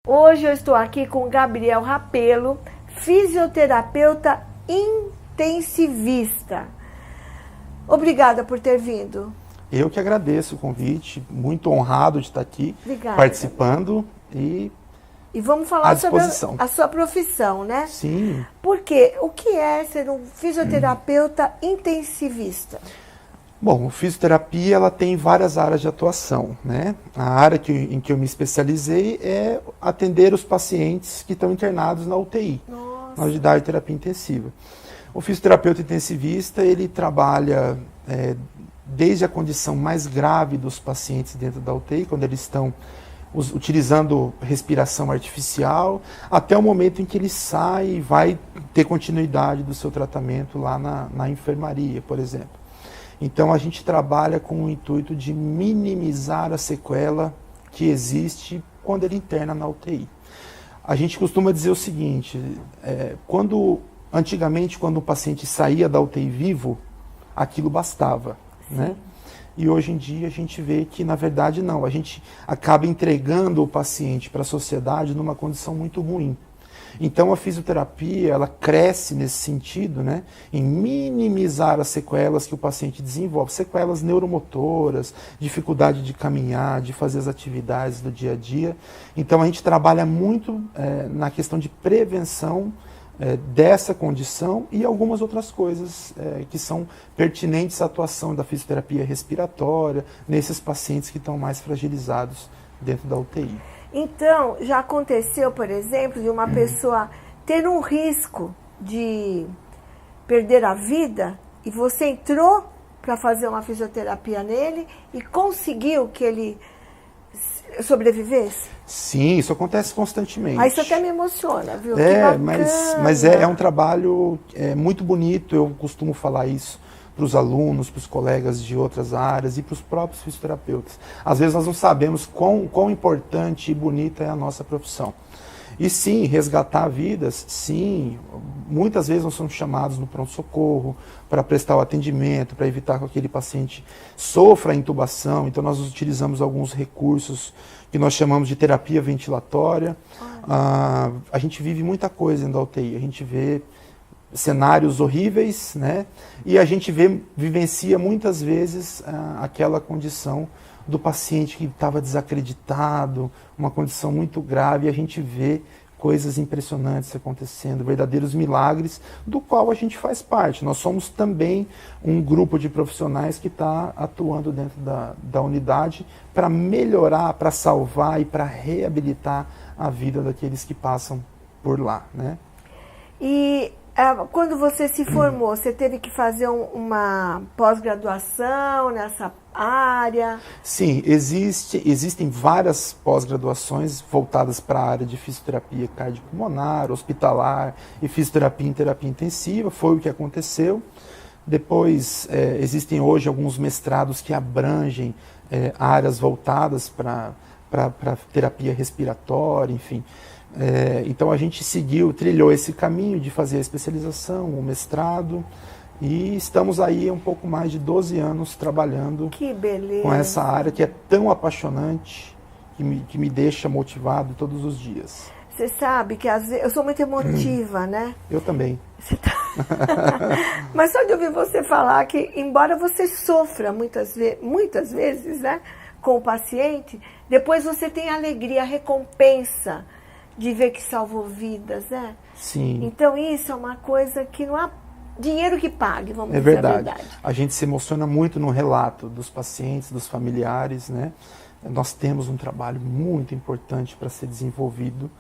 Hoje eu estou aqui com Gabriel Rapelo, fisioterapeuta intensivista. Obrigada por ter vindo. Eu que agradeço o convite, muito honrado de estar aqui. Obrigada. Participando e vamos falar sobre a sua profissão, né? Sim. Porque o que é ser um fisioterapeuta intensivista? Bom, a fisioterapia ela tem várias áreas de atuação, né? A área em que eu me especializei é atender os pacientes que estão internados na UTI, na unidade de terapia intensiva. O fisioterapeuta intensivista, ele trabalha desde a condição mais grave dos pacientes dentro da UTI, quando eles estão utilizando respiração artificial, até o momento em que ele sai e vai ter continuidade do seu tratamento lá na enfermaria, por exemplo. Então a gente trabalha com o intuito de minimizar a sequela que existe quando ele interna na UTI. A gente costuma dizer o seguinte, antigamente quando o paciente saía da UTI vivo, aquilo bastava, né? E hoje em dia a gente vê que na verdade não, a gente acaba entregando o paciente para a sociedade numa condição muito ruim. Então a fisioterapia, ela cresce nesse sentido, né, em minimizar as sequelas que o paciente desenvolve, sequelas neuromotoras, dificuldade de caminhar, de fazer as atividades do dia a dia. Então a gente trabalha muito na questão de prevenção dessa condição e algumas outras coisas que são pertinentes à atuação da fisioterapia respiratória nesses pacientes que estão mais fragilizados dentro da UTI. Então, já aconteceu, por exemplo, de uma pessoa ter um risco de perder a vida e você entrou para fazer uma fisioterapia nele e conseguiu que ele sobrevivesse? Sim, isso acontece constantemente. Isso até me emociona, viu? Mas é um trabalho muito bonito, eu costumo falar isso para os alunos, para os colegas de outras áreas e para os próprios fisioterapeutas. Às vezes nós não sabemos quão importante e bonita é a nossa profissão. E sim, resgatar vidas, sim, muitas vezes nós somos chamados no pronto-socorro para prestar o atendimento, para evitar que aquele paciente sofra a intubação, então nós utilizamos alguns recursos que nós chamamos de terapia ventilatória. A gente vive muita coisa dentro da UTI, a gente vê cenários horríveis, né? E a gente vivencia muitas vezes aquela condição do paciente que estava desacreditado, uma condição muito grave, e a gente vê coisas impressionantes acontecendo, verdadeiros milagres, do qual a gente faz parte. Nós somos também um grupo de profissionais que está atuando dentro da unidade para melhorar, para salvar e para reabilitar a vida daqueles que passam por lá, né? E quando você se formou, você teve que fazer uma pós-graduação nessa área? Sim, existem várias pós-graduações voltadas para a área de fisioterapia cardiopulmonar, hospitalar e fisioterapia em terapia intensiva, foi o que aconteceu. Depois, existem hoje alguns mestrados que abrangem áreas voltadas para terapia respiratória, enfim. Então a gente trilhou esse caminho de fazer a especialização, o mestrado, e estamos aí há um pouco mais de 12 anos trabalhando com essa área que é tão apaixonante, que me deixa motivado todos os dias. Você sabe que às vezes eu sou muito emotiva, né? Eu também. Mas só de ouvir você falar que, embora você sofra muitas vezes, né, com o paciente, depois você tem a alegria, a recompensa de ver que salvou vidas, né? Sim. Então isso é uma coisa que não há dinheiro que pague, vamos dizer verdade. a verdade. A gente se emociona muito no relato dos pacientes, dos familiares, né? Nós temos um trabalho muito importante para ser desenvolvido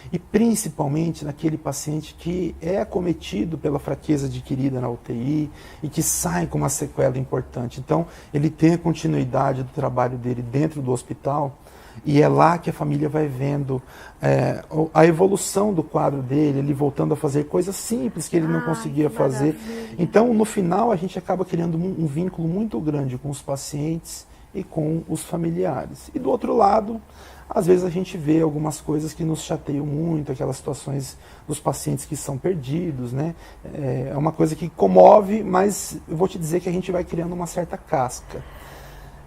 e principalmente naquele paciente que é acometido pela fraqueza adquirida na UTI e que sai com uma sequela importante. Então, ele tem a continuidade do trabalho dele dentro do hospital. E é lá que a família vai vendo a evolução do quadro dele, ele voltando a fazer coisas simples que ele não conseguia fazer. Maravilha. Então, no final, a gente acaba criando um vínculo muito grande com os pacientes e com os familiares. E do outro lado, às vezes a gente vê algumas coisas que nos chateiam muito, aquelas situações dos pacientes que são perdidos, né? É uma coisa que comove, mas eu vou te dizer que a gente vai criando uma certa casca.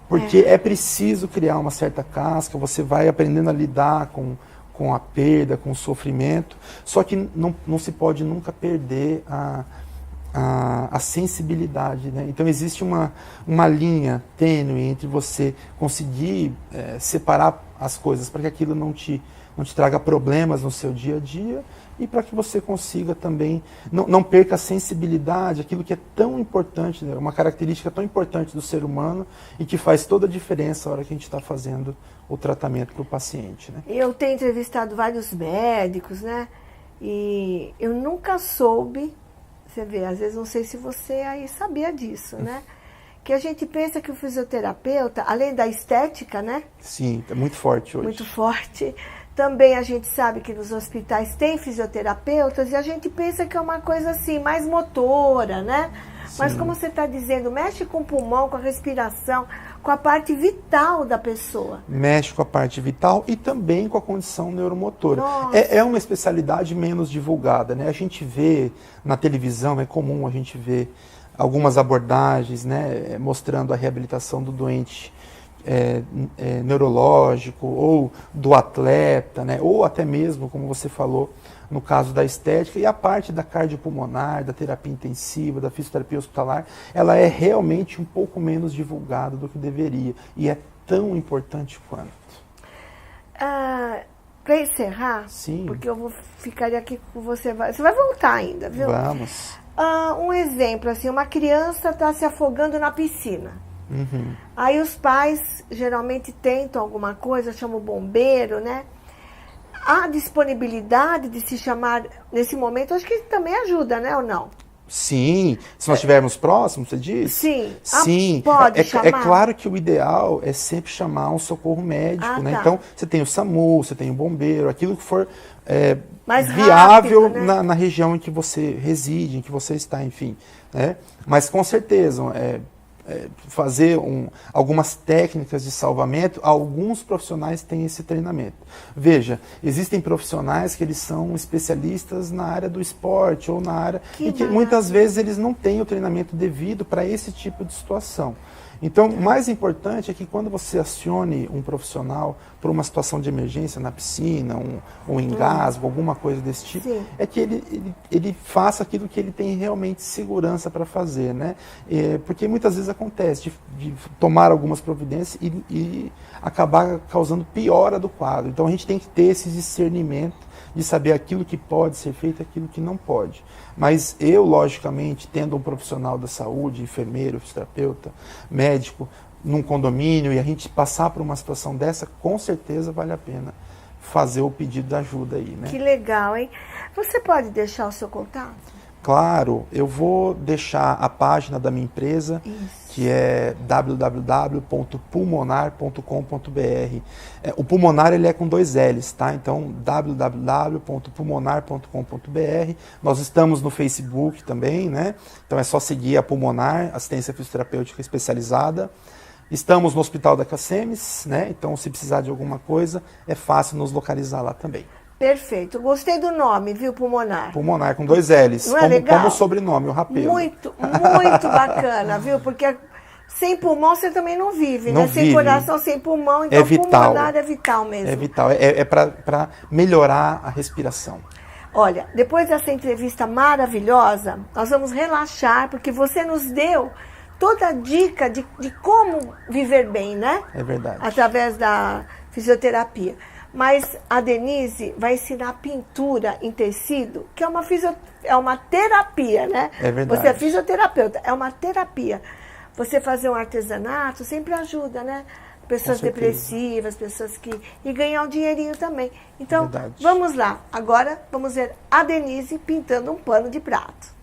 Porque é preciso criar uma certa casca, você vai aprendendo a lidar com com a perda, com o sofrimento, só que não se pode nunca perder a sensibilidade, né? Então existe uma linha tênue entre você conseguir separar as coisas para que aquilo não te traga problemas no seu dia a dia e para que você consiga também, não perca a sensibilidade, aquilo que é tão importante, né? Uma característica tão importante do ser humano e que faz toda a diferença na hora que a gente está fazendo o tratamento para o paciente, né? Eu tenho entrevistado vários médicos, né? E eu nunca soube, você vê, às vezes não sei se você aí sabia disso, né? Que a gente pensa que o fisioterapeuta, além da estética, né? Sim, é muito forte hoje. Muito forte. Também a gente sabe que nos hospitais tem fisioterapeutas e a gente pensa que é uma coisa assim, mais motora, né? Sim. Mas como você está dizendo, mexe com o pulmão, com a respiração, com a parte vital da pessoa. Mexe com a parte vital e também com a condição neuromotora. É uma especialidade menos divulgada, né? A gente vê na televisão, é comum a gente ver algumas abordagens, né, mostrando a reabilitação do doente neurológico ou do atleta, né, ou até mesmo, como você falou, no caso da estética, e a parte da cardiopulmonar, da terapia intensiva, da fisioterapia hospitalar, ela é realmente um pouco menos divulgada do que deveria, e é tão importante quanto. Para encerrar, sim, porque eu vou ficar aqui com você, você vai voltar ainda, viu? Vamos. Um exemplo, assim, uma criança está se afogando na piscina. Uhum. Aí os pais geralmente tentam alguma coisa, chamam o bombeiro, né? A disponibilidade de se chamar nesse momento, acho que também ajuda, né, ou não? Sim, se nós estivermos próximos, você diz? Sim. Sim, pode chamar? É claro que o ideal é sempre chamar um socorro médico, né? Tá. Então, você tem o SAMU, você tem o bombeiro, aquilo que for mais viável rápido, né? na região em que você reside, em que você está, enfim. Né? Mas com certeza, fazer algumas técnicas de salvamento, alguns profissionais têm esse treinamento. Veja, existem profissionais que eles são especialistas na área do esporte ou na área e que muitas vezes eles não têm o treinamento devido para esse tipo de situação. Então, o mais importante é que quando você acione um profissional por uma situação de emergência na piscina, um engasgo, alguma coisa desse tipo, sim, é que ele faça aquilo que ele tem realmente segurança para fazer, né? Porque muitas vezes acontece de tomar algumas providências e acabar causando piora do quadro. Então, a gente tem que ter esse discernimento de saber aquilo que pode ser feito e aquilo que não pode. Mas eu, logicamente, tendo um profissional da saúde, enfermeiro, fisioterapeuta, médico, num condomínio, e a gente passar por uma situação dessa, com certeza vale a pena fazer o pedido de ajuda aí, né? Que legal, hein? Você pode deixar o seu contato? Claro, eu vou deixar a página da minha empresa, que é www.pulmonar.com.br. O pulmonar ele é com 2 L's, tá? Então, www.pulmonar.com.br. Nós estamos no Facebook também, né? Então é só seguir a Pulmonar, assistência fisioterapêutica especializada. Estamos no Hospital da Cacemes, né? Então, se precisar de alguma coisa, é fácil nos localizar lá também. Perfeito. Gostei do nome, viu, Pulmonar? Pulmonar, com 2 L's. Não é legal? Como sobrenome, o Rapelo. Muito bacana, viu? Porque sem pulmão você também não vive, não né? Vive. Sem coração, sem pulmão. Então, é vital. Pulmonar é vital mesmo. É vital. É para melhorar a respiração. Olha, depois dessa entrevista maravilhosa, nós vamos relaxar, porque você nos deu toda a dica de como viver bem, né? É verdade. Através da fisioterapia. Mas a Denise vai ensinar pintura em tecido, que é uma terapia, né? É verdade. Você é fisioterapeuta, é uma terapia. Você fazer um artesanato sempre ajuda, né? Pessoas depressivas, pessoas que... E ganhar um dinheirinho também. Então, vamos lá. Agora, vamos ver a Denise pintando um pano de prato.